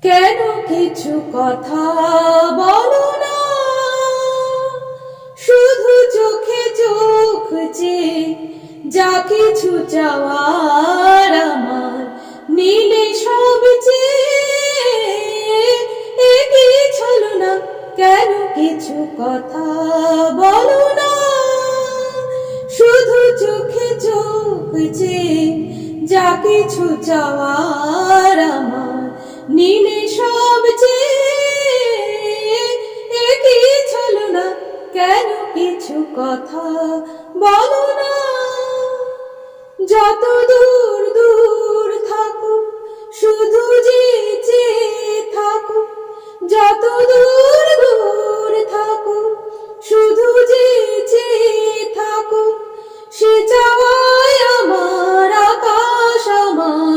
কেন কিছু কথা বলো না, শুধু চোখে চোখ চেয়ে যা কিছু চাওয়ার আমার নীলে সব চেয়ে এগিয়ে চলো না। কেন কিছু কথা বলো না, শুধু চোখে চোখ চেয়ে যা কিছু চাওয়ার আমার নীলে সব চেয়ে এগিয়ে চলো না। কেন কিছু কথা বলো না, যত দূর দূর